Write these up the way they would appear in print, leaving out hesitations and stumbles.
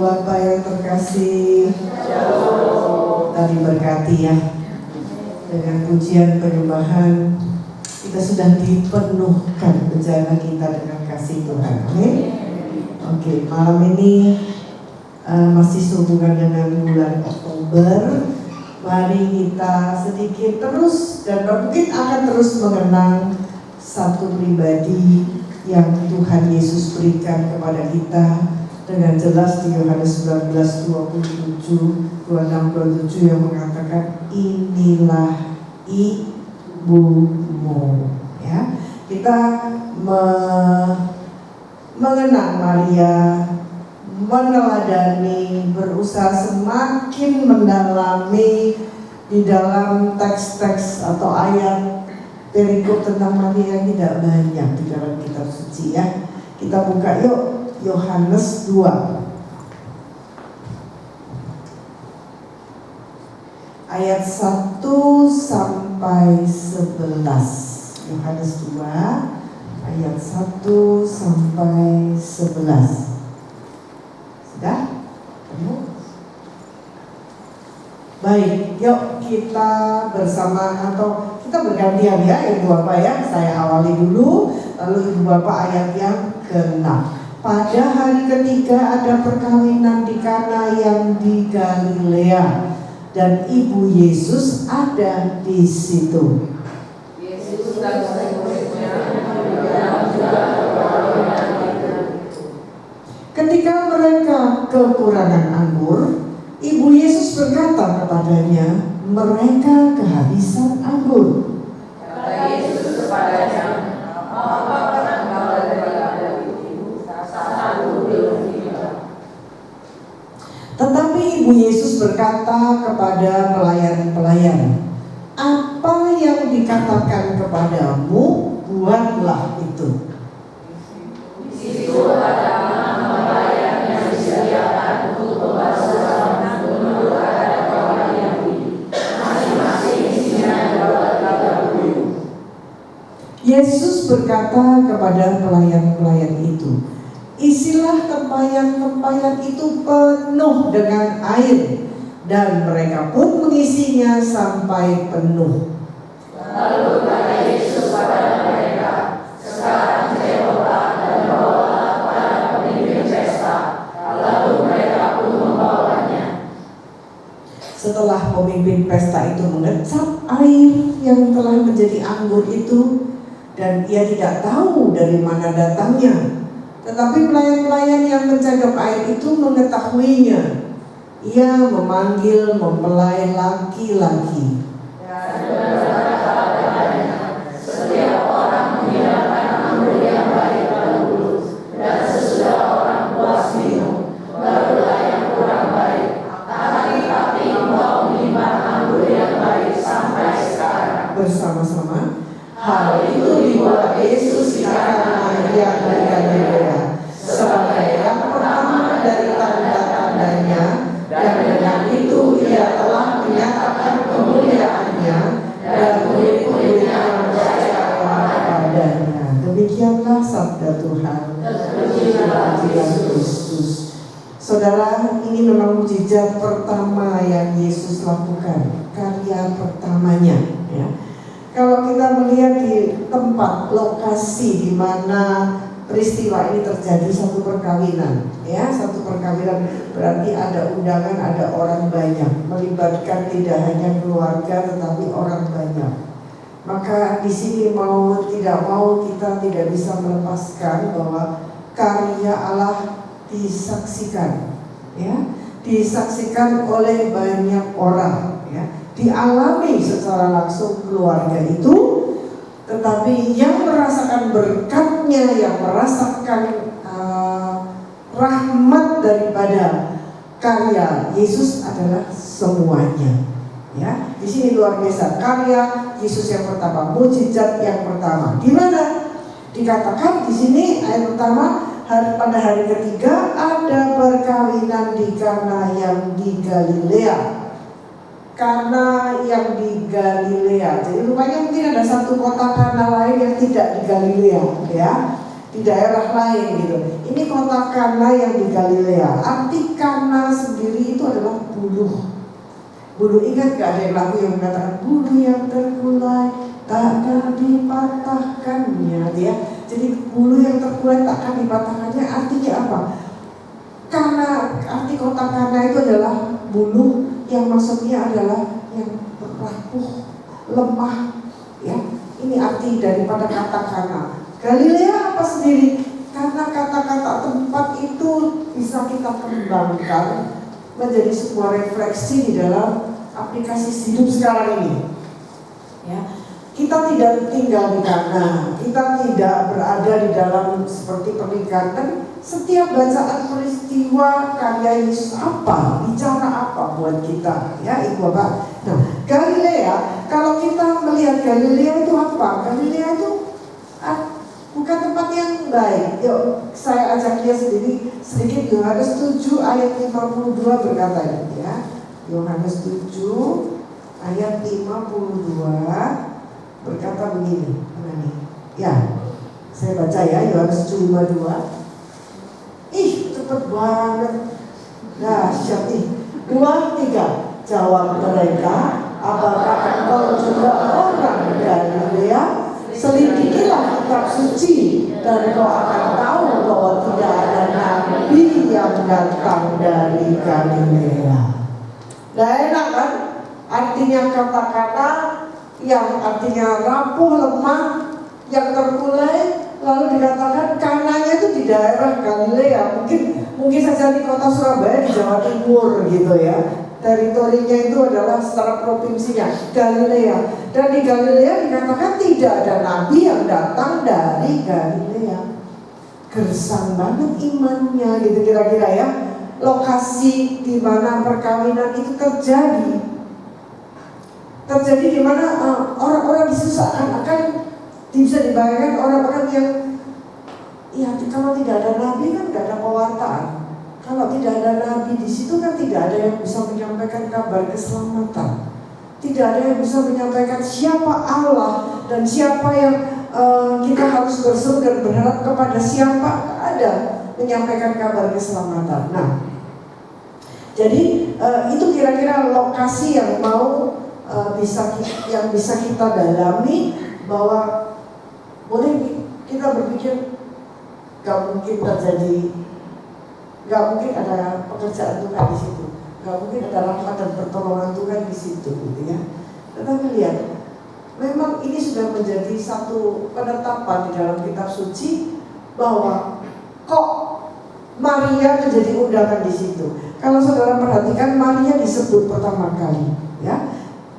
Bapak yang terkasih, tadi berkati ya, dengan pujian penyembahan kita sudah dipenuhkan bejana kita dengan kasih Tuhan. Amin. Oke, malam ini masih sehubungan dengan bulan Oktober. Mari kita sedikit terus dan mungkin akan terus mengenang satu pribadi yang Tuhan Yesus berikan kepada kita dengan jelas di Yohanes 19:27, 26-27 yang mengatakan inilah ibumu. Ya, kita mengenang Maria, meneladani, berusaha semakin mendalami di dalam teks-teks atau ayat perikop tentang Maria tidak banyak di dalam kitab suci ya. Kita buka yuk Yohanes 2 ayat 1 sampai 11. Yohanes 2 ayat 1 sampai 11. Sudah? Baik, yuk kita bersama atau kita bergantian ya Ibu Bapak ya. Saya awali dulu, lalu Ibu Bapak ayat yang ke-6. Pada hari ketiga ada perkawinan di Kana yang di Galilea dan ibu Yesus ada di situ. Yesus dan murid-muridnya ketika mereka kekurangan anggur, ibu Yesus berkata kepadanya, mereka kehabisan anggur. Kata Yesus kepadanya, apa pernah kau daripada ibu satu belum tiba? Tetapi ibu Yesus berkata kepada pelayan-pelayan, apa yang dikatakan kepadamu, buatlah itu. Di situ ada pelayan yang disediakan untuk membasuh menurut adat orang Yahudi. Masing-masing isinya 230. Yesus berkata kepada pelayan-pelayan itu, isilah tempayan-tempayan itu penuh dengan air, dan mereka pun mengisinya sampai penuh. Lalu kata Yesus kepada mereka, sekarang sewa dan bawalah pada pemimpin pesta. Lalu mereka pun membawanya. Setelah pemimpin pesta itu mengecap air yang telah menjadi anggur itu, dan ia tidak tahu dari mana datangnya, tetapi pelayan-pelayan yang mencegap air itu mengetahuinya. Ia memanggil mempelai laki-laki. Dan berkata kepadanya, setiap orang menghidangkan anggur yang baik dahulu, dan sesudah orang puas minum, barulah yang kurang baik. Tapi engkau menyimpan anggur yang baik sampai sekarang. Bersama-sama, hal itu dibuat Yesus di Kana yang di Galilea sebagai yang pertama dari tanda-tandanya, dan dengan itu ia telah menyatakan kemuliaannya dan murid-muridnya percaya kepadanya. Demikianlah sabda Tuhan. Terpujilah Kristus. Saudara, ini memang mukjizat pertama yang Yesus lakukan, karya pertamanya ya. Kalau kita melihat di tempat lokasi di mana peristiwa ini terjadi, satu perkawinan ya, satu perkawinan berarti ada undangan, ada orang banyak, melibatkan tidak hanya keluarga tetapi orang banyak. Maka di sini mau tidak mau kita tidak bisa melepaskan bahwa karya Allah disaksikan ya, disaksikan oleh banyak orang ya, dialami secara langsung keluarga itu, tetapi yang merasakan berkatnya, yang merasakan rahmat daripada karya Yesus adalah semuanya. Ya, di sini luar biasa karya Yesus yang pertama, mukjizat yang pertama. Di mana? Dikatakan di sini ayat pertama, pada hari ketiga ada perkawinan di Kana yang di Galilea. Kana yang di Galilea. Jadi rupanya mungkin ada satu kota Kana lain yang tidak di Galilea ya. di daerah lain gitu. Ini kota Kana yang di Galilea. Arti Kana sendiri itu adalah buluh. Buluh, ingat gak ada yang lagu yang mengatakan buluh yang terkulai takkan dipatahkannya, ya. Jadi buluh yang terkulai takkan dipatahkannya artinya apa? Karena arti kota Kana itu adalah buluh yang maksudnya adalah yang rapuh, lemah, ya. Ini arti daripada kata Kana. Galilea apa sendiri? Karena kata-kata tempat itu bisa kita kembangkan menjadi sebuah refleksi di dalam aplikasi hidup sekarang ini. Ya, kita tidak tinggal di Kana, kita tidak berada di dalam seperti pernikahan. Dan setiap bacaan peristiwa karya Yesus apa, bicara apa buat kita, ya Ibu Bapak. Nah, Galilea, kalau kita melihat Galilea itu apa? Galilea itu bukan tempat yang baik. Yuk, saya ajak dia sedikit. Yohanes 7 ayat 52 berkata ini, ya. Yohanes 7 ayat 52 berkata begini. Ya, saya baca ya, Yohanes 7:52. Ih, cepet banget. Nah, siap nih. 2, 3. Jawab mereka, apakah engkau juga orang Galilea? Selidikilah kitab suci dan kau akan tahu bahwa tidak ada nabi yang datang dari Galilea. Nah, enak kan? Artinya kata-kata yang artinya rapuh, lemah, yang terkulai, lalu dikatakan Kananya itu di daerah Galilea. Mungkin saja di kota Surabaya di Jawa Timur gitu ya. Teritorinya itu adalah secara provinsinya Galilea. Dan di Galilea dikatakan tidak ada nabi yang datang dari Galilea. Gersang banget imannya gitu kira-kira ya. Lokasi di mana perkawinan itu terjadi di mana orang-orang di situ seakan-akan bisa dibayangkan orang-orang yang ya kalau tidak ada nabi kan tidak ada pewartaan. Kalau tidak ada nabi di situ kan tidak ada yang bisa menyampaikan kabar keselamatan. Tidak ada yang bisa menyampaikan siapa Allah dan siapa yang kita harus berseru dan berharap kepada siapa ada menyampaikan kabar keselamatan. Nah, jadi itu kira-kira lokasi yang bisa kita dalami, bahwa boleh kita berpikir gak mungkin ada pekerjaan Tuhan di situ, gak mungkin ada rahmat dan pertolongan Tuhan di situ, gitu ya. Tetapi lihat, memang ini sudah menjadi satu penetapan di dalam kitab suci bahwa kok Maria menjadi undangan di situ. Kalau saudara perhatikan, Maria disebut pertama kali, ya,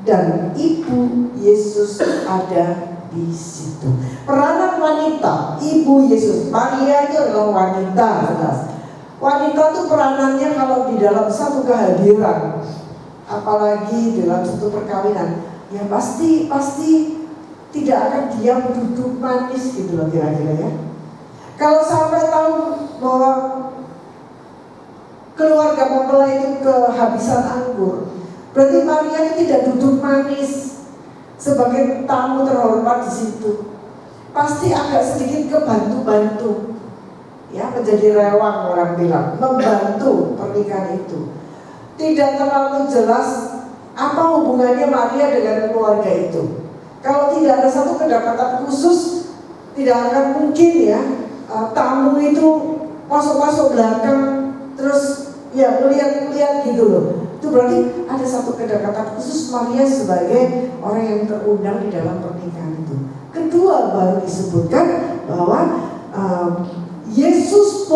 dan ibu Yesus ada di situ. Peranan wanita, ibu Yesus, Maria itu adalah wanita, jelas. Wanita itu peranannya kalau di dalam satu kehadiran, apalagi dalam satu perkawinan, ya pasti tidak akan diam duduk manis gitu loh kira-kira ya. Kalau sampai tahu bahwa keluarga mempelai itu kehabisan anggur, berarti Maria itu tidak duduk manis sebagai tamu terhormat di situ. Pasti agak sedikit kebantu-bantu. Ya, menjadi rewang orang bilang, membantu pernikahan itu. Tidak terlalu jelas apa hubungannya Maria dengan keluarga itu. Kalau tidak ada satu kedekatan khusus, tidak akan mungkin ya tamu itu masuk belakang terus ya melihat gitu loh. Itu berarti ada satu kedekatan khusus Maria sebagai orang yang terundang di dalam pernikahan itu. Kedua, baru disebutkan bahwa Yesus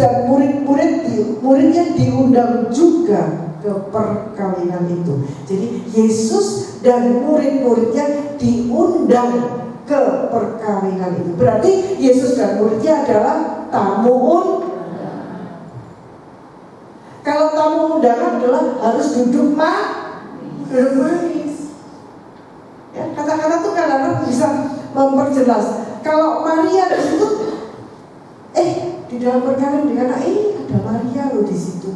dan muridnya diundang juga ke perkawinan itu. Jadi Yesus dan murid-muridnya diundang ke perkawinan itu. Berarti Yesus dan muridnya adalah tamu undangan. Kalau tamu undangan adalah harus duduk manis. Ya, kata-kata tuh kadang-kadang bisa memperjelas. Kalau Maria di situ, di dalam perkawinan dikatakan, ada Maria loh di situ.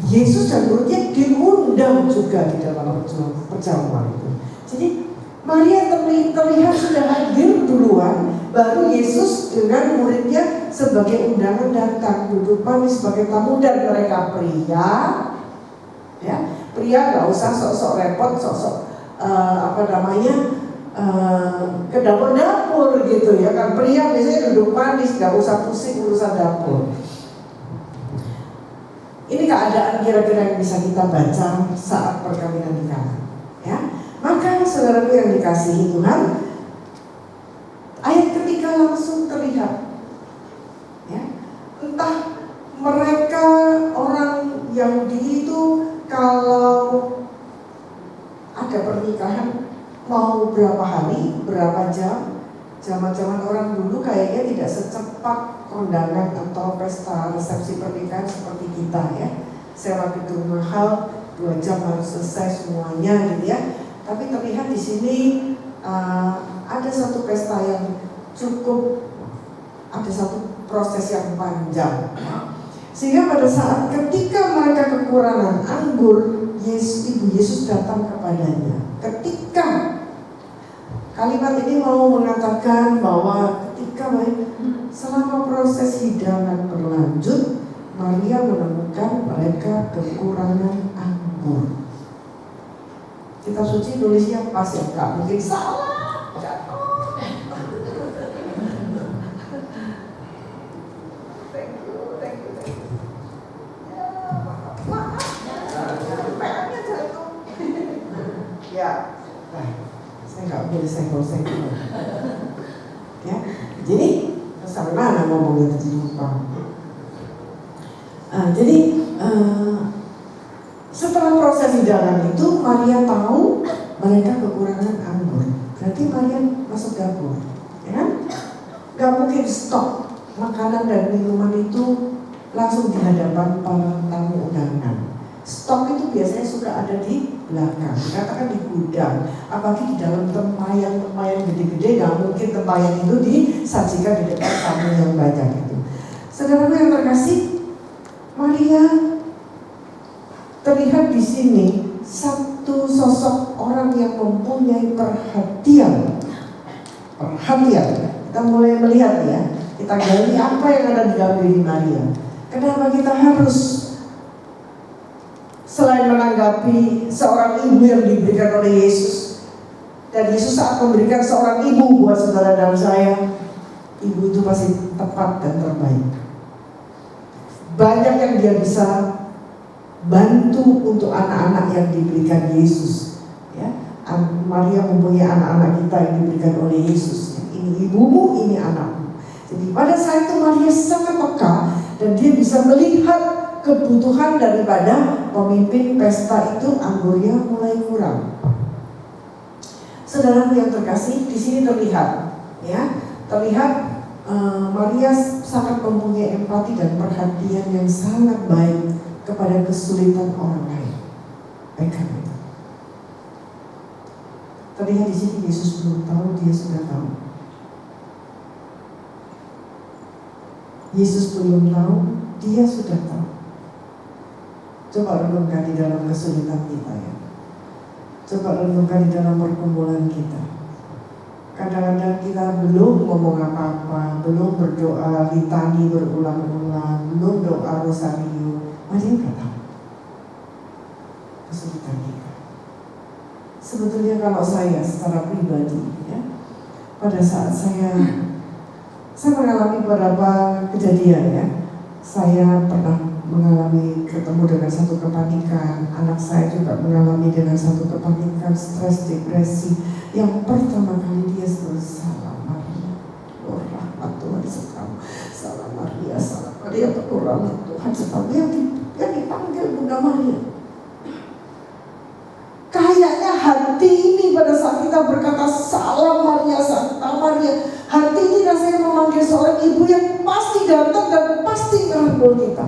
Yesus dan muridnya diundang juga di dalam perjamuan itu. Jadi Maria terlihat sudah hadir duluan, baru Yesus dengan muridnya sebagai undangan datang, duduk manis sebagai tamu, dan mereka pria, ya, pria nggak usah sok-sok repot, sok-sok ke dapur-dapur gitu ya kan. Pria biasanya duduk manis, nggak usah pusing urusan dapur. Ini keadaan kira-kira yang bisa kita baca saat perkawinan di Kana, ya. Maka saudaraku yang dikasihi Tuhan, ayat ketiga langsung terlihat, ya, entah mereka orang Yahudi itu kalau ada pernikahan mau berapa hari, berapa jam. Zaman-zaman orang dulu kayaknya tidak secepat kondangan atau pesta resepsi pernikahan seperti kita ya. Sewa gedung mahal 2 jam harus selesai semuanya gitu ya. Tapi terlihat di sini ada satu pesta yang cukup, ada satu proses yang panjang. Sehingga pada saat ketika mereka kekurangan anggur, Ibu Yesus datang kepadanya. Ketika kalimat ini mau mengatakan bahwa ketika selama proses hidangan berlanjut, Maria menemukan mereka kekurangan anggur. Kitab suci tulisnya pas ya, nggak mungkin salah. Thank you. Ya, saya nggak boleh senggol-senggol. Ya, jadi sampai mana ngomongnya tadi lupa. Setelah proses hidangan itu, Maria tahu mereka kekurangan anggur. Berarti Maria masuk dapur, ya kan? Gak mungkin stok makanan dan minuman itu langsung di hadapan para tamu undangan. Stok itu biasanya suka ada di belakang, dikatakan di gudang, apalagi di dalam tempayan gede-gede. Gak mungkin tempayan itu disajikan di depan tamu yang banyak itu. Saudaraku yang terkasih, Maria terlihat di sini satu sosok orang yang mempunyai perhatian. Kita mulai melihat ya, kita gali apa yang ada di dalam diri Maria. Kenapa kita harus, selain menanggapi seorang ibu yang diberikan oleh Yesus, dan Yesus saat memberikan seorang ibu buat saudara dan saya, ibu itu pasti tepat dan terbaik. Banyak yang dia bisa bantu untuk anak-anak yang diberikan Yesus, ya. Maria mempunyai anak-anak kita yang diberikan oleh Yesus. Ini ibumu, ini anakmu. Jadi pada saat itu Maria sangat peka dan dia bisa melihat kebutuhan daripada pemimpin pesta itu, anggurnya mulai kurang. Saudara yang terkasih, di sini terlihat, ya, Maria sangat mempunyai empati dan perhatian yang sangat baik kepada kesulitan orang lain. Baikkan itu. Terlihat di sini Yesus belum tahu, dia sudah tahu. Yesus belum tahu, dia sudah tahu. Coba renungkan di dalam kesulitan kita ya. Coba renungkan di dalam pergumulan kita. Kadang-kadang kita belum ngomong apa-apa, belum berdoa litani berulang-ulang, belum doa rosario, Maria udah tahu kesulitan kita. Sebetulnya kalau saya secara pribadi ya, pada saat saya mengalami beberapa kejadian ya. Saya pernah mengalami ketemu dengan satu kepanikan, anak saya juga mengalami dengan satu kepanikan, stres, depresi. Yang pertama kali dia selalu salam Maria, Lord rahmat Tuhan sertamu. Salam Maria, penuh rahmat Tuhan sertamu. Yang dipanggil Bunda Maria. Kayaknya hati ini pada saat kita berkata salam Maria, Santa Maria, hati ini rasanya memanggil seorang ibu yang pasti datang dan pasti merangkul kita.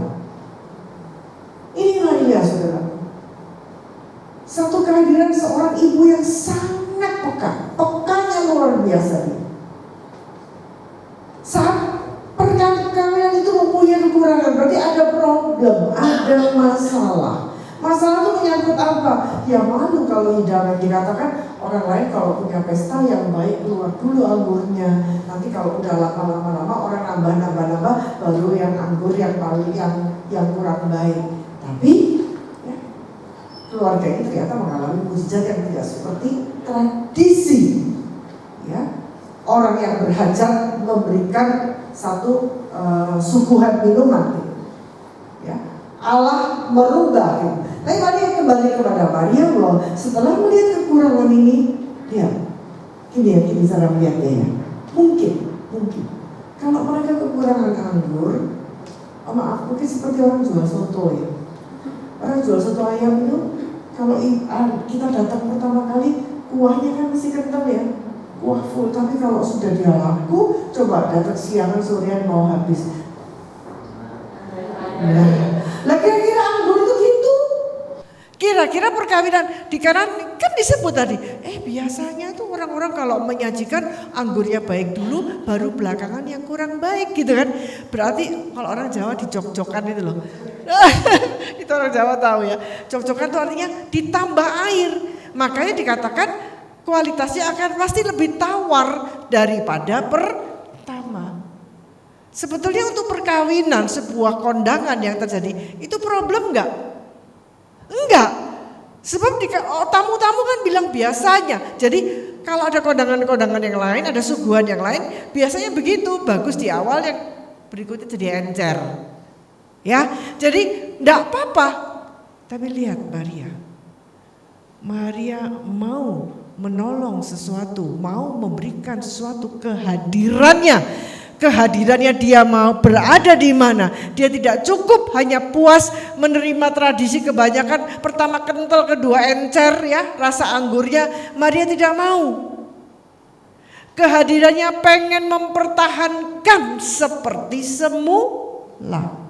Ini Maria, saudara. Satu kehadiran seorang ibu yang sangat peka, pekanya luar biasa. Saat perkawinan itu mempunyai kekurangan, berarti ada problem, ada masalah. Masalah itu menyangkut apa? Ya malu kalau hidangan, dikatakan orang lain kalau punya pesta yang baik keluar dulu anggurnya. Nanti kalau udah lama-lama orang nambah baru yang anggur yang paling yang kurang baik. Tapi ya, keluarga ini ternyata mengalami mujizat yang tidak seperti tradisi. Ya, orang yang berhajat memberikan satu suguhan minuman. Ya, Allah merubah. Tapi Maria kembali kepada Maria loh. Setelah melihat kekurangan ini, ini cara melihatnya ya. Mungkin kalau mereka kekurangan anggur, maaf, mungkin seperti orang jual soto ya. Orang jual soto ayam itu, kalau kita datang pertama kali, kuahnya kan masih kental ya, kuah full. Tapi kalau sudah dia laku, coba datang siangan sorean mau habis. Nah, kira-kira anggur itu gitu. Kira-kira perkawinan di kanan kan disebut tadi. Biasanya tuh orang-orang kalau menyajikan anggurnya baik dulu, baru belakangan yang kurang baik gitu kan. Berarti kalau orang Jawa dijok-jokan itu loh. Itu orang Jawa tahu ya. Jok-jokan itu artinya ditambah air. Makanya dikatakan kualitasnya akan pasti lebih tawar daripada pertama. Sebetulnya untuk perkawinan sebuah kondangan yang terjadi itu problem enggak? Enggak. Sebab tamu-tamu kan bilang biasanya. Jadi kalau ada kondangan-kondangan yang lain, ada suguhan yang lain, biasanya begitu, bagus di awal, yang berikutnya jadi encer. Ya, jadi enggak apa-apa. Tapi lihat Maria mau menolong sesuatu, mau memberikan sesuatu, kehadirannya dia mau berada di mana. Dia tidak cukup hanya puas menerima tradisi kebanyakan, pertama kental, kedua encer ya, rasa anggurnya. Maria tidak mau. Kehadirannya pengen mempertahankan seperti semula.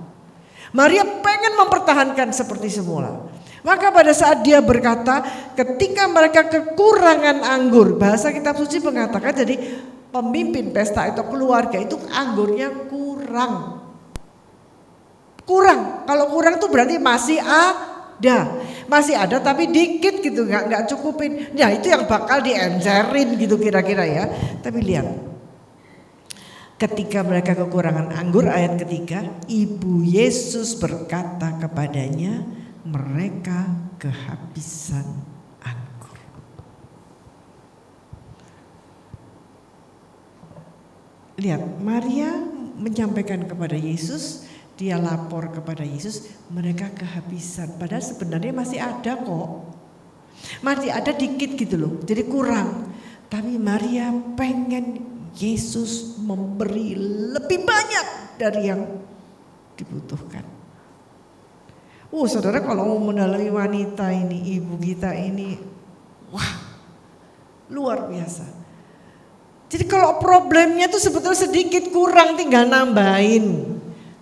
Maria pengen mempertahankan seperti semula. Maka pada saat dia berkata, ketika mereka kekurangan anggur, bahasa kitab suci mengatakan, jadi pemimpin pesta itu keluarga itu anggurnya kurang. Kalau kurang itu berarti masih ada tapi dikit gitu, nggak cukupin. Ya itu yang bakal diencerin gitu kira-kira ya. Tapi lihat, ketika mereka kekurangan anggur, ayat ketiga, Ibu Yesus berkata kepadanya, mereka kehabisan anggur. Lihat, Maria menyampaikan kepada Yesus, dia lapor kepada Yesus, mereka kehabisan. Padahal sebenarnya masih ada kok. Masih ada dikit gitu loh, jadi kurang. Tapi Maria pengen Yesus memberi lebih banyak dari yang dibutuhkan. Saudara, kalau mau mendalami wanita ini, ibu kita ini, wah, luar biasa. Jadi kalau problemnya tuh sebetulnya sedikit kurang, tinggal nambahin.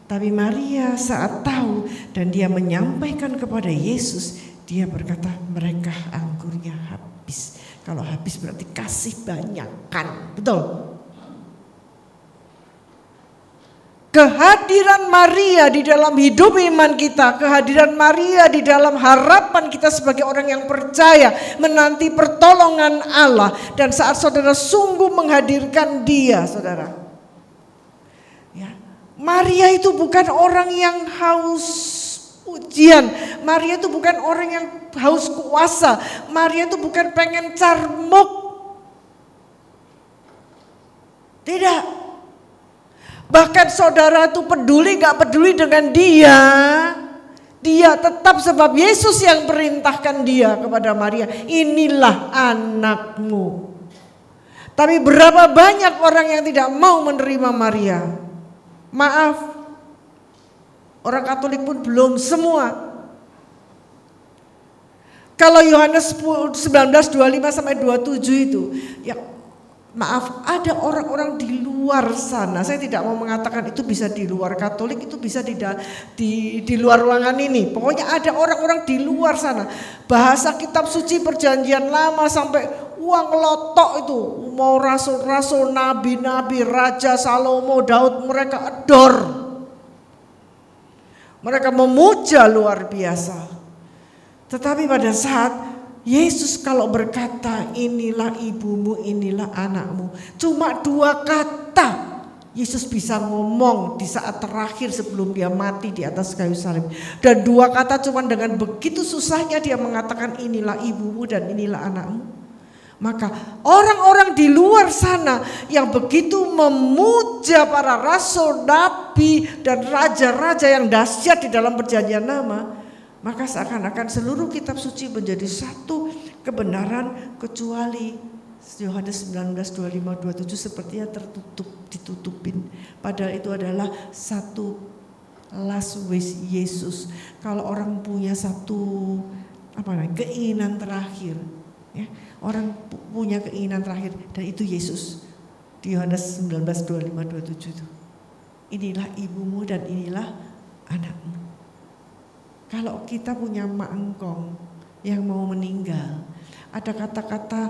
Tapi Maria saat tahu dan dia menyampaikan kepada Yesus, dia berkata mereka anggurnya habis. Kalau habis berarti kasih banyakkan, betul? Kehadiran Maria di dalam hidup iman kita, kehadiran Maria di dalam harapan kita sebagai orang yang percaya menanti pertolongan Allah. Dan saat saudara sungguh menghadirkan dia, saudara, ya, Maria itu bukan orang yang haus pujian, Maria itu bukan orang yang haus kuasa, Maria itu bukan pengen carmuk, tidak. Bahkan saudara itu peduli gak peduli dengan dia, dia tetap, sebab Yesus yang perintahkan dia kepada Maria, inilah anakmu. Tapi berapa banyak orang yang tidak mau menerima Maria? Maaf, orang Katolik pun belum semua. Kalau Yohanes 19:25-27 itu, ya maaf, ada orang-orang di luar sana. Saya tidak mau mengatakan itu bisa di luar Katolik, itu bisa di luar ruangan ini. Pokoknya ada orang-orang di luar sana. Bahasa kitab suci perjanjian lama sampai uang lotok itu. Mau rasul-rasul, nabi-nabi, Raja Salomo, Daud, mereka adore. Mereka memuja luar biasa. Tetapi pada saat Yesus kalau berkata, inilah ibumu, inilah anakmu, cuma 2 kata Yesus bisa ngomong di saat terakhir sebelum dia mati di atas kayu salib. Dan 2 kata cuma dengan begitu susahnya dia mengatakan inilah ibumu dan inilah anakmu. Maka orang-orang di luar sana yang begitu memuja para rasul, nabi dan raja-raja yang dahsyat di dalam perjanjian lama, maka seakan-akan seluruh kitab suci menjadi satu kebenaran kecuali Yohanes 19:25-27 sepertinya tertutup, ditutupin. Padahal itu adalah satu last wish Yesus. Kalau orang punya satu keinginan terakhir, ya, orang punya keinginan terakhir dan itu Yesus. Di Yohanes 19:25-27 itu. Inilah ibumu dan inilah anakmu. Kalau kita punya mak engkong yang mau meninggal, ada kata-kata,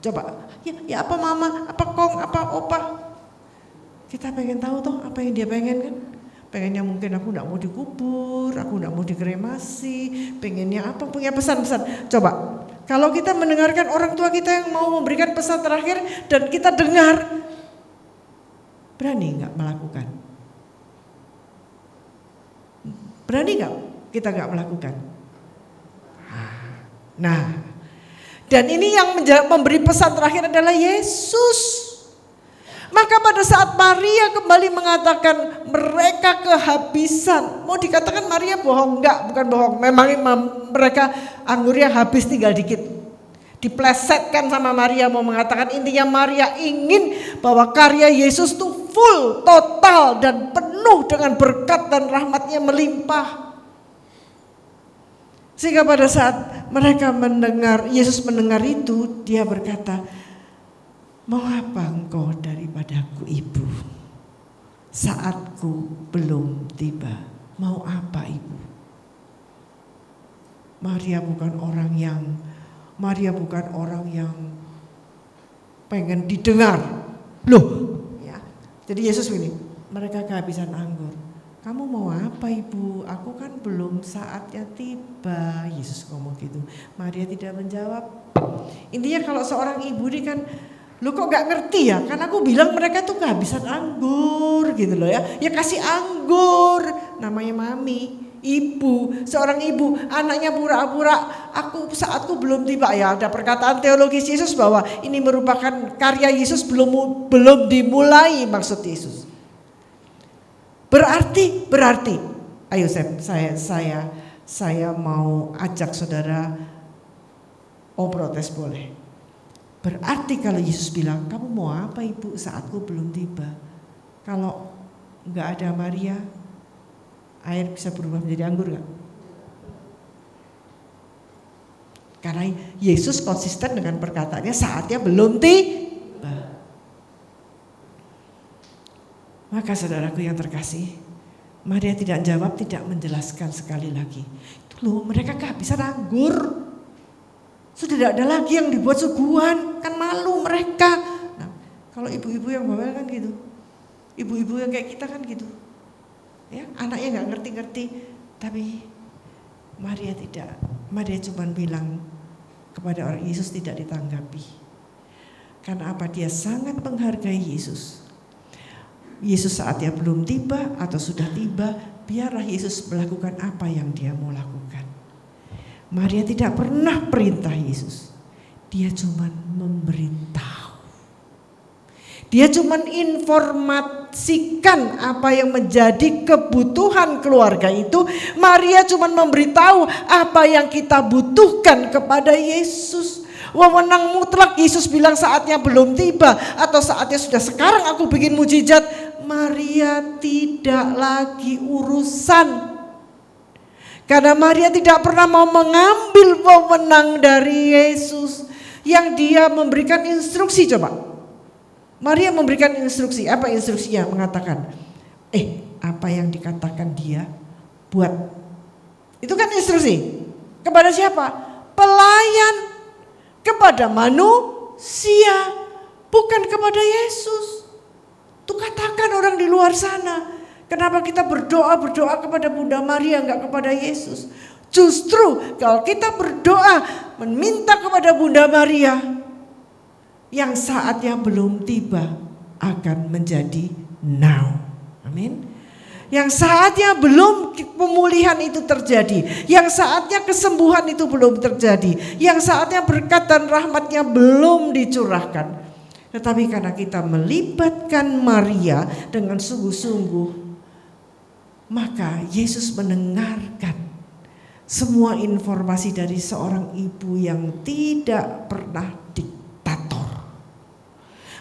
coba, ya apa mama, apa kong, apa opa. Kita pengen tahu toh apa yang dia pengen kan. Pengennya mungkin aku gak mau dikubur, aku gak mau dikremasi, pengennya apa, punya pesan-pesan. Coba, kalau kita mendengarkan orang tua kita yang mau memberikan pesan terakhir dan kita dengar, berani gak melakukan? Berani gak kita gak melakukan? Nah, dan ini yang memberi pesan terakhir adalah Yesus. Maka pada saat Maria kembali mengatakan mereka kehabisan. Mau dikatakan Maria bohong? Enggak, bukan bohong. Memang mereka anggurnya habis tinggal dikit. Diplesetkan sama Maria, mau mengatakan intinya Maria ingin bahwa karya Yesus itu full, total dan penuh dengan berkat dan rahmatnya melimpah. Sehingga pada saat mereka mendengar, Yesus mendengar itu, dia berkata, mau apa engkau daripadaku ibu? Saatku belum tiba. Mau apa ibu? Maria bukan orang yang pengen didengar. Loh, ya. Jadi Yesus ini, mereka kehabisan anggur. Kamu mau apa ibu? Aku kan belum saatnya tiba. Yesus ngomong gitu. Maria tidak menjawab. Intinya kalau seorang ibu ini kan, lu kok gak ngerti ya? Karena aku bilang mereka tuh kehabisan anggur gitu loh ya. Ya kasih anggur. Namanya mami, ibu. Seorang ibu, anaknya pura-pura saatku belum tiba. Ya ada perkataan teologis Yesus bahwa ini merupakan karya Yesus belum dimulai maksud Yesus. Berarti. Ayo saya mau ajak saudara protes boleh. Berarti kalau Yesus bilang, kamu mau apa ibu, saatku belum tiba. Kalau gak ada Maria, air bisa berubah menjadi anggur gak? Karena Yesus konsisten dengan perkataannya, saatnya belum tiba. Maka saudaraku yang terkasih, Maria tidak jawab, tidak menjelaskan sekali lagi. Itu loh, mereka kehabisan anggur. Sudah tidak ada lagi yang dibuat suguhan, kan malu mereka. Nah, kalau ibu-ibu yang bawel kan gitu, ibu-ibu yang kayak kita kan gitu, ya anaknya nggak ngerti-ngerti, tapi Maria tidak. Maria cuma bilang kepada orang, Yesus tidak ditanggapi. Karena apa? Dia sangat menghargai Yesus. Yesus saatnya belum tiba atau sudah tiba, biarlah Yesus melakukan apa yang dia mau lakukan. Maria tidak pernah perintah Yesus. Dia cuma memberitahu. Dia cuma informasikan apa yang menjadi kebutuhan keluarga itu. Maria cuma memberitahu apa yang kita butuhkan kepada Yesus. Wewenang mutlak Yesus bilang saatnya belum tiba atau saatnya sudah sekarang aku bikin mujizat. Maria tidak lagi urusan. Karena Maria tidak pernah mau mengambil wewenang dari Yesus yang dia memberikan instruksi. Coba Maria memberikan instruksi. Apa instruksinya? Mengatakan apa yang dikatakan dia buat. Itu kan instruksi. Kepada siapa? Pelayan. Kepada manusia, bukan kepada Yesus. Tuh katakan orang di luar sana, kenapa kita berdoa kepada Bunda Maria enggak kepada Yesus? Justru kalau kita berdoa meminta kepada Bunda Maria, yang saatnya belum tiba akan menjadi now. Amin. Yang saatnya belum pemulihan itu terjadi, yang saatnya kesembuhan itu belum terjadi, yang saatnya berkat dan rahmatnya belum dicurahkan. Tetapi karena kita melibatkan Maria dengan sungguh-sungguh, maka Yesus mendengarkan semua informasi dari seorang ibu yang tidak pernah diktator.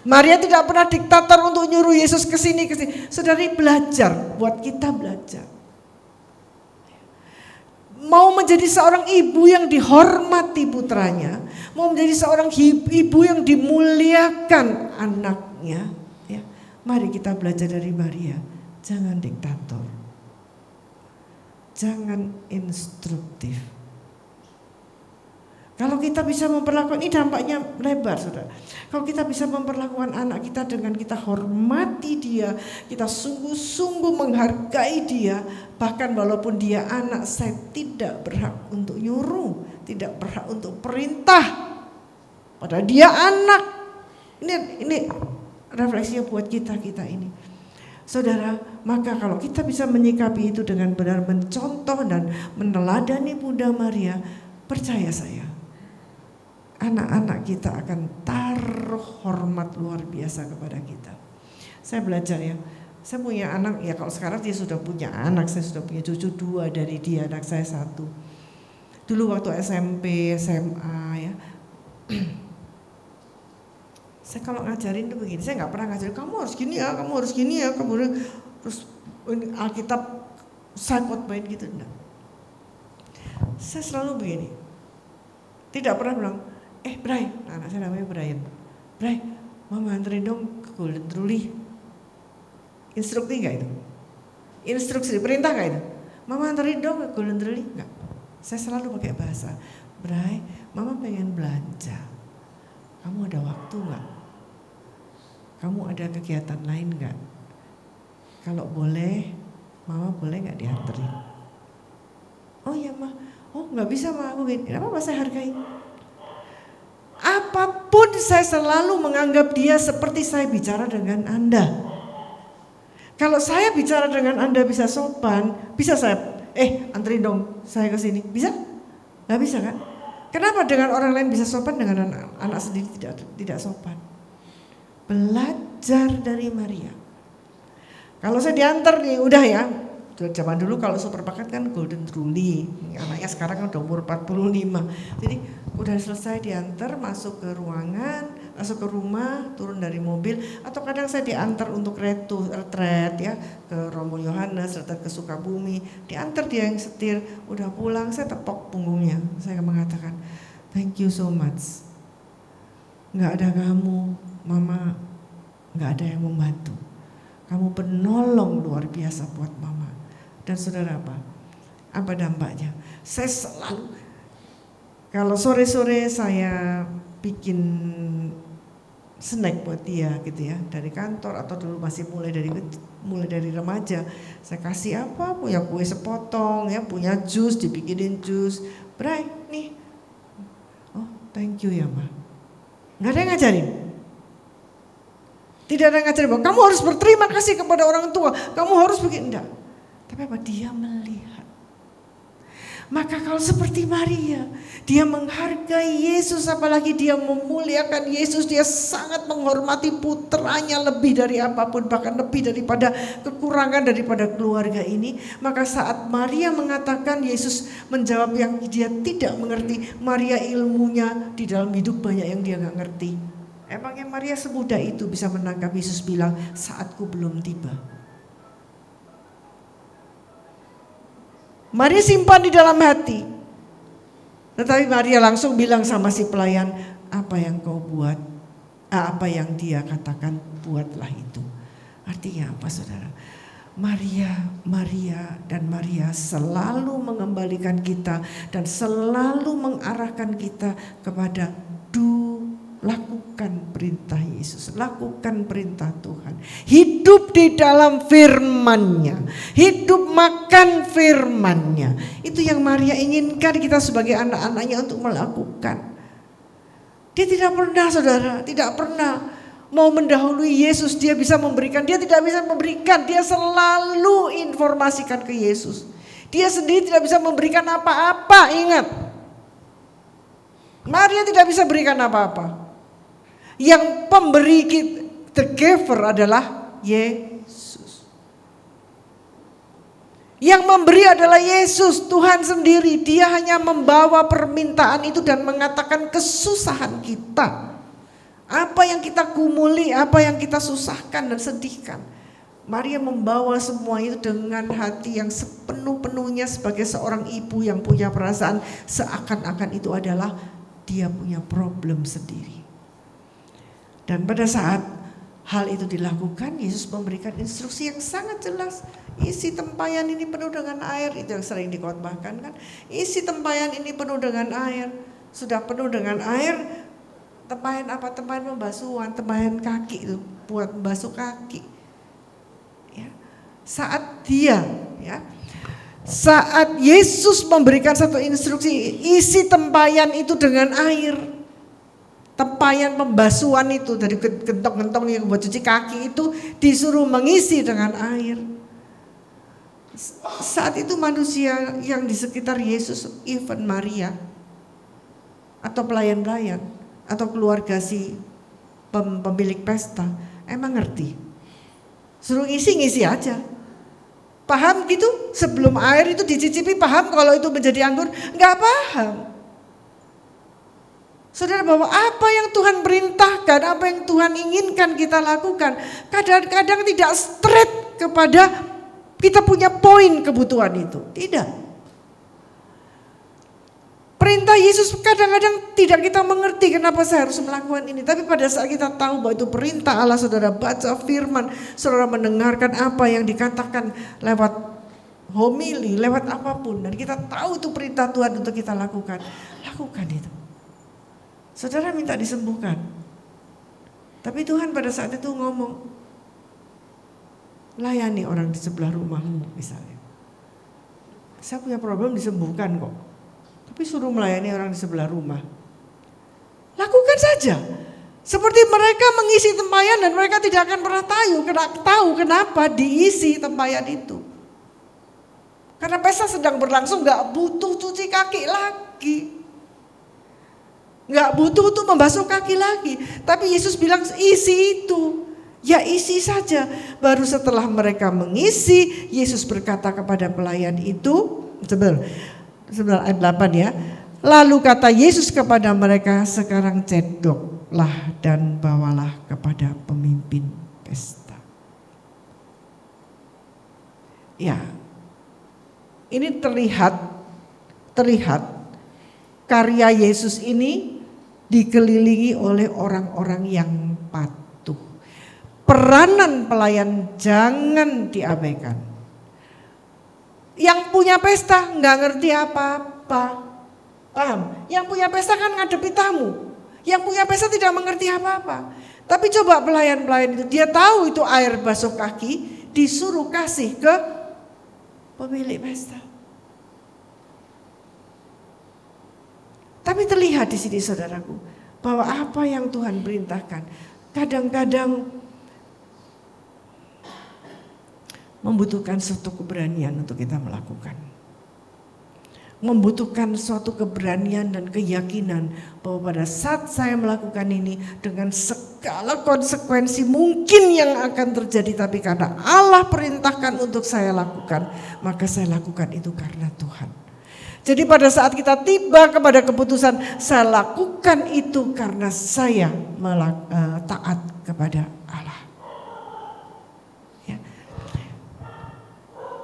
Maria tidak pernah diktator untuk nyuruh Yesus ke sini. Saudari, belajar, buat kita belajar. Mau menjadi seorang ibu yang dihormati putranya, mau menjadi seorang ibu yang dimuliakan anaknya, ya. Mari kita belajar dari Maria. Jangan diktator, jangan instruktif. Kalau kita bisa memperlakukan, ini dampaknya lebar, saudara. Kalau kita bisa memperlakukan anak kita dengan kita hormati dia, kita sungguh-sungguh menghargai dia, bahkan walaupun dia anak, saya tidak berhak untuk nyuruh, tidak berhak untuk perintah, padahal dia anak. Ini refleksinya buat kita ini. Saudara, maka kalau kita bisa menyikapi itu dengan benar, mencontoh dan meneladani Bunda Maria, percaya saya, anak-anak kita akan taruh hormat luar biasa kepada kita. Saya belajar ya, saya punya anak, ya kalau sekarang dia sudah punya anak, saya sudah punya cucu 2 dari dia, anak saya 1. Dulu waktu SMP, SMA ya, saya kalau ngajarin tuh begini, saya gak pernah ngajarin, kamu harus gini ya, kamu harus gini ya, kamu terus Alkitab saya khotbahin gitu, enggak. Saya selalu begini, tidak pernah bilang, Bray, anak saya namanya Brian. Bray, mama anterin dong ke Golden Truly. Instruksi gak itu? Instruksi, perintah gak itu? Mama anterin dong ke Golden Truly? Enggak. Saya selalu pakai bahasa, Bray, mama pengen belanja. Kamu ada waktu gak? Kamu ada kegiatan lain gak? Kalau boleh, mama boleh gak dianterin? Oh iya ma, oh gak bisa ma, aku gini. Kenapa saya hargai? Apapun saya selalu menganggap dia seperti saya bicara dengan Anda. Kalau saya bicara dengan Anda bisa sopan, bisa saya, anterin dong saya ke sini, bisa? Gak bisa kan? Kenapa dengan orang lain bisa sopan, dengan anak sendiri tidak sopan? Belajar dari Maria. Kalau saya diantar nih, udah ya. Zaman dulu kalau supermarket kan Golden Truly, anaknya sekarang kan udah umur 45. Jadi udah selesai diantar, masuk ke ruangan, masuk ke rumah, turun dari mobil, atau kadang saya diantar untuk retret ya, ke Romo Yohanes, retret ke Sukabumi, diantar dia yang setir, udah pulang saya tepok punggungnya, saya mengatakan thank you so much, nggak ada kamu, mama nggak ada yang membantu, kamu penolong luar biasa buat mama. Dan saudara apa dampaknya? Saya selalu, kalau sore-sore saya bikin snack buat dia gitu ya, dari kantor atau dulu masih mulai dari remaja, saya kasih apa, punya kue sepotong ya, punya jus, dibikinin jus. Bray, nih. Oh, thank you ya ma. Nggak ada yang ngajarin. Tidak ada yang ngajarin bahwa kamu harus berterima kasih kepada orang tua, kamu harus begini, enggak. Tapi apa? Dia melihat. Maka kalau seperti Maria, dia menghargai Yesus, apalagi dia memuliakan Yesus, dia sangat menghormati putranya lebih dari apapun, bahkan lebih daripada kekurangan daripada keluarga ini. Maka saat Maria mengatakan, Yesus menjawab yang dia tidak mengerti. Maria ilmunya di dalam hidup banyak yang dia gak ngerti. Emangnya Maria semudah itu bisa menangkap Yesus bilang, saatku belum tiba. Maria simpan di dalam hati. Tetapi Maria langsung bilang sama si pelayan, apa yang kau buat, apa yang dia katakan, buatlah itu. Artinya apa saudara? Maria selalu mengembalikan kita dan selalu mengarahkan kita kepada do lakukan perintah Yesus, lakukan perintah Tuhan. Hidup di dalam firman-Nya, hidup makan firman-Nya. Itu yang Maria inginkan kita sebagai anak-anaknya untuk melakukan. Dia tidak pernah, saudara, tidak pernah mau mendahului Yesus. Dia bisa memberikan, dia tidak bisa memberikan. Dia selalu informasikan ke Yesus. Dia sendiri tidak bisa memberikan apa-apa, ingat. Maria tidak bisa berikan apa-apa. Yang pemberi, the giver adalah Yesus. Yang memberi adalah Yesus, Tuhan sendiri. Dia hanya membawa permintaan itu dan mengatakan kesusahan kita. Apa yang kita gumuli, apa yang kita susahkan dan sedihkan. Maria membawa semua itu dengan hati yang sepenuh-penuhnya sebagai seorang ibu yang punya perasaan seakan-akan itu adalah dia punya problem sendiri. Dan pada saat hal itu dilakukan, Yesus memberikan instruksi yang sangat jelas. Isi tempayan ini penuh dengan air, itu yang sering dikhotbahkan kan. Isi tempayan ini penuh dengan air. Sudah penuh dengan air, tempayan apa? Tempayan pembasuhan, tempayan kaki itu buat membasuh kaki. Ya. Saat Yesus memberikan satu instruksi, isi tempayan itu dengan air. Tempayan pembasuhan itu dari gentong-gentong yang buat cuci kaki itu disuruh mengisi dengan air. Saat itu manusia yang di sekitar Yesus, even Maria atau pelayan-pelayan atau keluarga si pemilik pesta, emang ngerti? Suruh ngisi aja. Paham gitu? Sebelum air itu dicicipi paham kalau itu menjadi anggur? Enggak paham. Saudara, bahwa apa yang Tuhan perintahkan, apa yang Tuhan inginkan kita lakukan, kadang-kadang tidak straight kepada kita punya poin kebutuhan itu. Tidak. Perintah Yesus kadang-kadang tidak kita mengerti kenapa saya harus melakukan ini. Tapi pada saat kita tahu bahwa itu perintah Allah, saudara baca firman, saudara mendengarkan apa yang dikatakan lewat homili, lewat apapun. Dan kita tahu itu perintah Tuhan untuk kita lakukan. Lakukan itu. Saudara minta disembuhkan. Tapi Tuhan pada saat itu ngomong, layani orang di sebelah rumahmu misalnya. Saya punya problem disembuhkan kok. Tapi suruh melayani orang di sebelah rumah. Lakukan saja. Seperti mereka mengisi tempayan dan mereka tidak akan pernah tahu kenapa diisi tempayan itu. Karena pesta sedang berlangsung, gak butuh cuci kaki lagi. Gak butuh untuk membasuh kaki lagi. Tapi Yesus bilang isi itu. Ya isi saja. Baru setelah mereka mengisi, Yesus berkata kepada pelayan itu, sebentar ayat 8 ya. Lalu kata Yesus kepada mereka, sekarang cedoklah dan bawalah kepada pemimpin pesta. Ya, ini terlihat karya Yesus ini dikelilingi oleh orang-orang yang patuh. Peranan pelayan jangan diabaikan. Yang punya pesta nggak ngerti apa-apa, paham? Yang punya pesta kan ngadepi tamu. Yang punya pesta tidak mengerti apa-apa. Tapi coba pelayan-pelayan itu, dia tahu itu air basuh kaki, disuruh kasih ke pemilik pesta. Tapi terlihat di sini saudaraku, bahwa apa yang Tuhan perintahkan kadang-kadang membutuhkan suatu keberanian untuk kita melakukan. Membutuhkan suatu keberanian dan keyakinan bahwa pada saat saya melakukan ini dengan segala konsekuensi mungkin yang akan terjadi, tapi karena Allah perintahkan untuk saya lakukan, maka saya lakukan itu karena Tuhan. Jadi pada saat kita tiba kepada keputusan saya lakukan itu karena saya taat kepada Allah. Ya.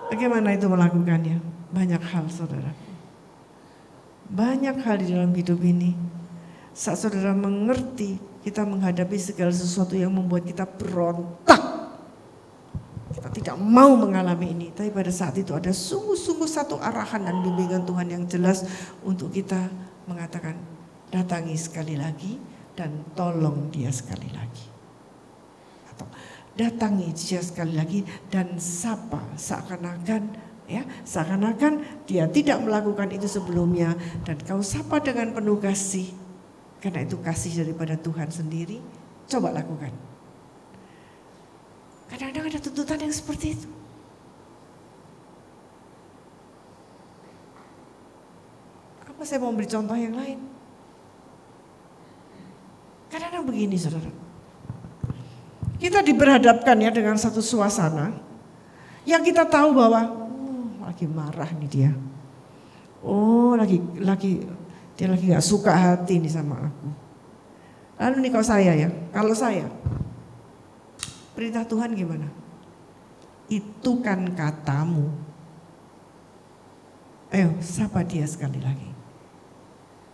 Bagaimana itu melakukannya? Banyak hal saudara. Banyak hal di dalam hidup ini. Saat saudara mengerti kita menghadapi segala sesuatu yang membuat kita berontak. Kita tidak mau mengalami ini, tapi pada saat itu ada sungguh-sungguh satu arahan dan bimbingan Tuhan yang jelas untuk kita mengatakan, datangi sekali lagi, dan tolong dia sekali lagi. Atau datangi dia sekali lagi dan sapa, seakan-akan dia tidak melakukan itu sebelumnya, dan kau sapa dengan penuh kasih, karena itu kasih daripada Tuhan sendiri. Coba lakukan. Kadang-kadang ada tuntutan yang seperti itu. Apa saya mau beri contoh yang lain? Kadang-kadang begini, saudara. Kita diberhadapkan ya dengan satu suasana yang kita tahu bahwa lagi marah nih dia. Dia lagi gak suka hati nih sama aku. Lalu nih kalau saya, perintah Tuhan gimana? Itu kan katamu. Ayo sapa dia sekali lagi.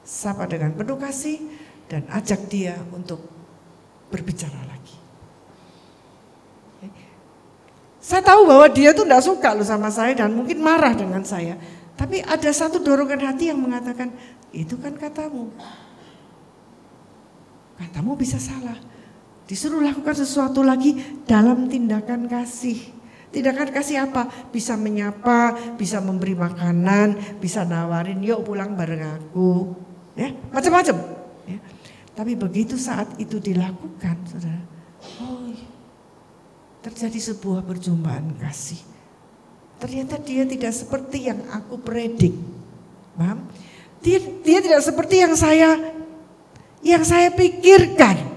Sapa dengan penuh kasih dan ajak dia untuk berbicara lagi. Saya tahu bahwa dia tuh gak suka loh sama saya dan mungkin marah dengan saya. Tapi ada satu dorongan hati yang mengatakan, itu kan katamu. Katamu bisa salah. Disuruh lakukan sesuatu lagi dalam tindakan kasih. Tindakan kasih apa? Bisa menyapa, bisa memberi makanan, bisa nawarin, yuk pulang bareng aku. Ya, macam-macam. Ya. Tapi begitu saat itu dilakukan, saudara, terjadi sebuah perjumpaan kasih. Ternyata dia tidak seperti yang aku predik. Paham? Dia tidak seperti yang saya pikirkan.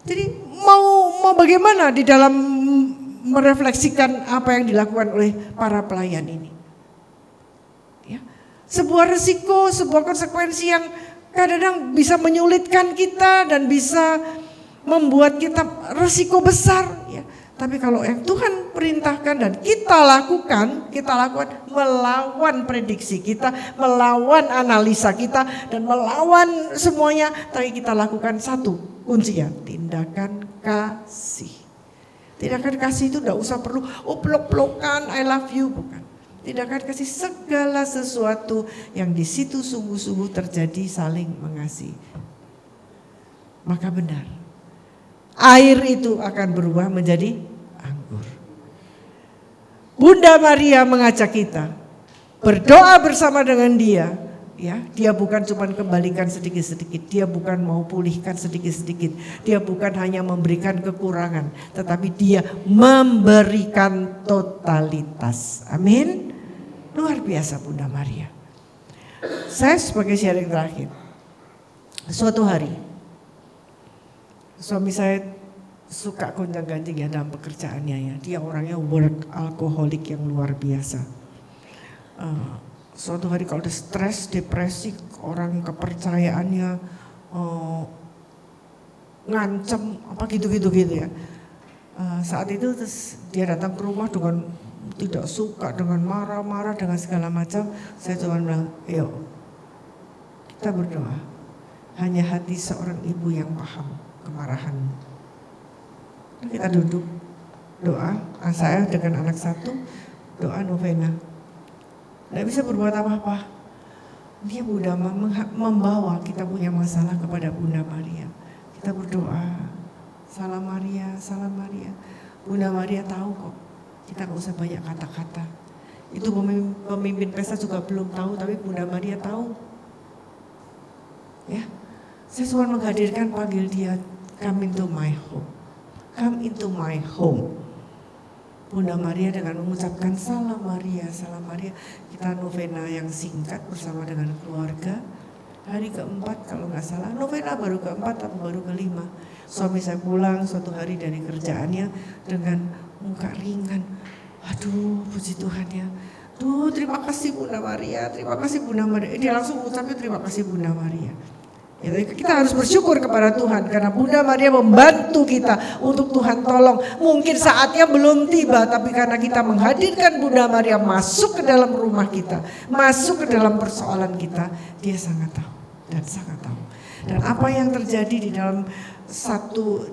Jadi mau bagaimana di dalam merefleksikan apa yang dilakukan oleh para pelayan ini? Ya, sebuah resiko, sebuah konsekuensi yang kadang-kadang bisa menyulitkan kita dan bisa membuat kita resiko besar. Ya. Tapi kalau yang Tuhan perintahkan dan kita lakukan melawan prediksi kita, melawan analisa kita, dan melawan semuanya. Tapi kita lakukan satu kuncinya, tindakan kasih. Tindakan kasih itu tidak usah perlu peluk-pelukan, I love you, bukan. Tindakan kasih segala sesuatu yang di situ sungguh-sungguh terjadi saling mengasihi. Maka benar, air itu akan berubah menjadi anggur. Bunda Maria mengajak kita berdoa bersama dengan dia. Ya, dia bukan cuma kembalikan sedikit-sedikit, dia bukan mau pulihkan sedikit-sedikit, dia bukan hanya memberikan kekurangan, tetapi dia memberikan totalitas. Amin. Luar biasa Bunda Maria. Saya sebagai sharing terakhir, suatu hari suami saya suka gonjang-ganjing ya dalam pekerjaannya ya. Dia orangnya workaholic yang luar biasa. Suatu hari kalau udah stres, depresi, orang kepercayaannya ngancem apa gitu ya. Saat itu terus dia datang ke rumah dengan tidak suka, dengan marah-marah, dengan segala macam. Saya cuma bilang, yuk kita berdoa. Hanya hati seorang ibu yang paham kemarahanmu. Kita duduk doa, saya dengan anak satu, doa novena. Tidak bisa berbuat apa-apa. Dia Bunda membawa kita punya masalah kepada Bunda Maria. Kita berdoa, salam Maria, salam Maria. Bunda Maria tahu kok, kita gak usah banyak kata-kata. Itu pemimpin pesta juga belum tahu, tapi Bunda Maria tahu. Ya, saya cuma menghadirkan, panggil dia, come into my home. Come into my home. Bunda Maria dengan mengucapkan salam Maria, kita novena yang singkat bersama dengan keluarga. Hari keempat kalau nggak salah, novena baru keempat atau baru kelima. Suami saya pulang suatu hari dari kerjaannya dengan muka ringan. Aduh, puji Tuhan ya. Duh, terima kasih Bunda Maria, terima kasih Bunda Maria. Dia langsung mengucapkan terima kasih Bunda Maria. Ya, kita harus bersyukur kepada Tuhan karena Bunda Maria membantu kita untuk Tuhan tolong. Mungkin saatnya belum tiba, tapi karena kita menghadirkan Bunda Maria masuk ke dalam rumah kita, masuk ke dalam persoalan kita, dia sangat tahu dan sangat tahu. Dan apa yang terjadi di dalam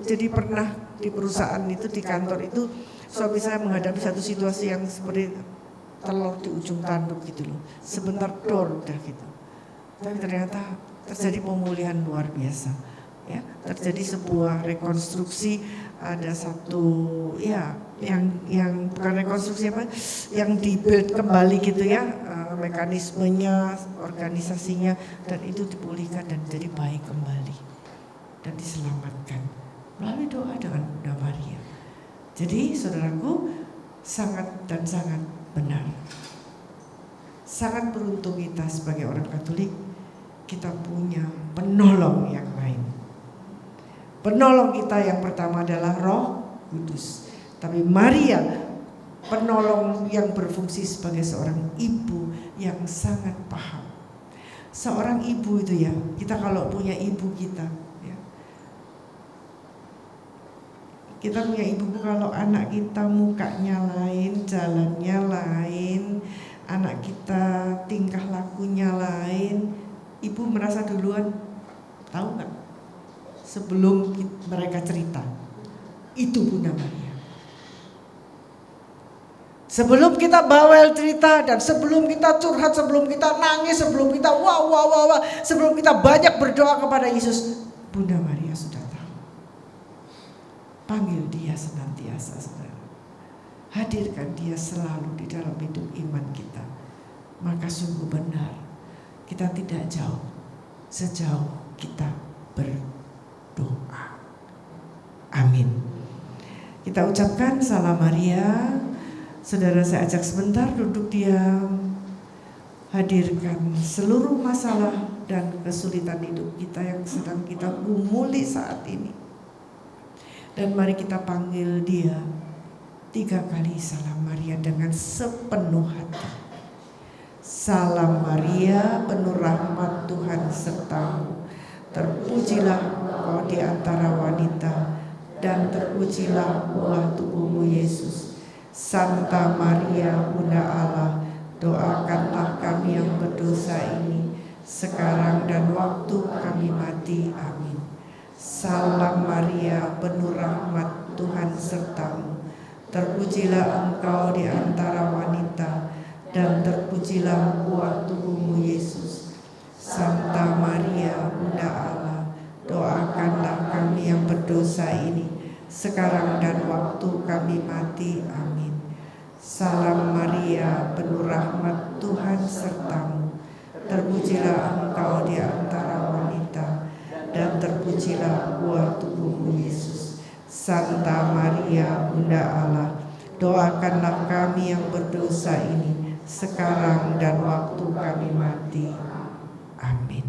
jadi pernah di perusahaan itu, di kantor itu, suami saya menghadapi satu situasi yang seperti telur di ujung tanduk gitu loh. Sebentar dor udah gitu. Tapi ternyata terjadi pemulihan luar biasa. Ya, terjadi sebuah rekonstruksi, ada satu ya yang bukan rekonstruksi apa, yang dibuild kembali gitu ya, mekanismenya, organisasinya, dan itu dipulihkan dan jadi baik kembali dan diselamatkan melalui doa dengan Bunda Maria. Jadi saudaraku, sangat dan sangat benar. Sangat beruntung kita sebagai orang Katolik, kita punya penolong yang lain. Penolong kita yang pertama adalah Roh Kudus. Tapi Maria, penolong yang berfungsi sebagai seorang ibu yang sangat paham. Seorang ibu itu ya, kita kalau punya ibu kita, ya, kita punya ibu kalau anak kita mukanya lain, jalannya lain, anak kita tingkah lakunya lain, ibu merasa duluan, tahu nggak? Sebelum mereka cerita, itu Bunda Maria. Sebelum kita bawel cerita dan sebelum kita curhat, sebelum kita nangis, sebelum kita wah, sebelum kita banyak berdoa kepada Yesus, Bunda Maria sudah tahu. Panggil dia senantiasa, saudara. Hadirkan dia selalu di dalam hidup iman kita. Maka sungguh benar, kita tidak jauh sejauh kita berdoa. Amin. Kita ucapkan Salam Maria. Saudara, saya ajak sebentar duduk diam. Hadirkan seluruh masalah dan kesulitan hidup kita yang sedang kita gumuli saat ini. Dan mari kita panggil dia 3 kali Salam Maria dengan sepenuh hati. Salam Maria, penuh rahmat Tuhan sertamu. Terpujilah engkau di antara wanita, dan terpujilah buah tubuhmu Yesus. Santa Maria, Bunda Allah, doakanlah kami yang berdosa ini, sekarang dan waktu kami mati. Amin. Salam Maria, penuh rahmat Tuhan sertamu. Terpujilah engkau di antara wanita, dan terpujilah buah tubuhmu Yesus. Santa Maria, Bunda Allah, doakanlah kami yang berdosa ini, sekarang dan waktu kami mati. Amin. Salam Maria, penuh rahmat Tuhan sertamu. Terpujilah engkau di antara wanita, dan terpujilah buah tubuhmu Yesus. Santa Maria, Bunda Allah, doakanlah kami yang berdosa ini, sekarang dan waktu kami mati. Amin.